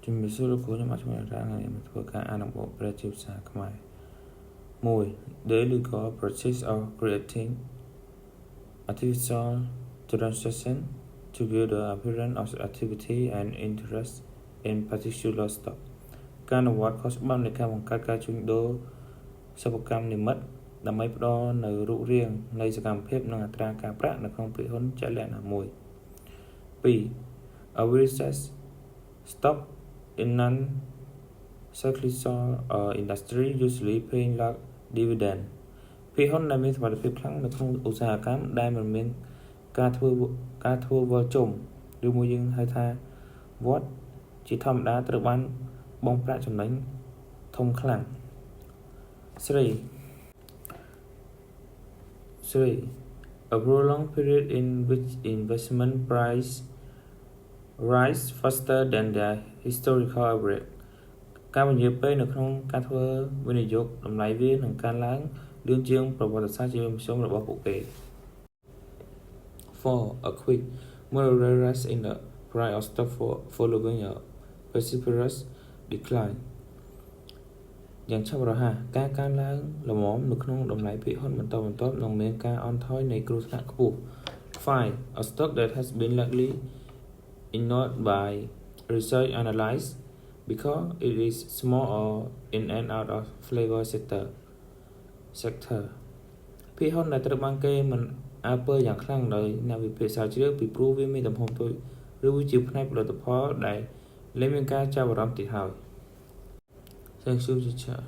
ជំរាបសួរលោកគ្រូខ្ញុំអត់ជំនាញរ៉ាថ្ងៃនេះមកធ្វើការអានអំបូរព្រះជាភាសាខ្មែរ 1. The illegal practice of creating artificial transaction to give the appearance of activity and interest in particular stock ការអនុវត្តខុសច្បាប់នៃការបង្កើតការជួញដូរសិប្បកម្មនិម្មិតដើម្បីផ្ដល់នូវរូបរាងនៃសកម្មភាពនិងអត្រាការប្រាក់នៅក្នុងពាក្យហ៊ុនជាក់លាក់ណាមួយ 2. A recess stock in non-cyclical industry usually paying large dividend ពាក្យហ៊ុនដែលមានសមត្ថភាពខ្លាំងនៅក្នុងឧស្សាហកម្មដែលមិនមានការធ្វើវិលជុំឬមួយយើងហៅថាវត្តជាធម្មតាត្រូវបានបង់ប្រាក់ចំណេញធំខ្លាំង 3. A prolonged period in which investment price rise faster than the historical average ការពន្យាពេលនៅក្នុងការធ្វើវិនិយោគតម្លៃវានឹងកើនឡើងលឿនជាងប្រវត្តិសាស្ត្រជាមធ្យមរបស់ពួកគេ 4. A quick moderate rise in the price of stock following a precipitous decline យ៉ាងឆាប់រហ័សការកើនឡើងល្មមនៅក្នុងតម្លៃពាក្យហ៊ុនបន្តបន្ទាប់នឹងមានការអន់ថយនៃគ្រោះថ្នាក់ខ្ពស់ 5. A stock that has been largely ignored by research analysts because it is small or in and out of flavor sector ពាក្យហ៊ុនដែលត្រូវបានគេមិនអើពើយ៉ាងខ្លាំងដោយអ្នកវិភាគស្រាវជ្រាវពីព្រោះវាមានទំហំតូចឬវាជាផ្នែកផលិតផលដែលលែងមានការចាប់អារម្មណ៍ទៀតហើយ Thank you teacher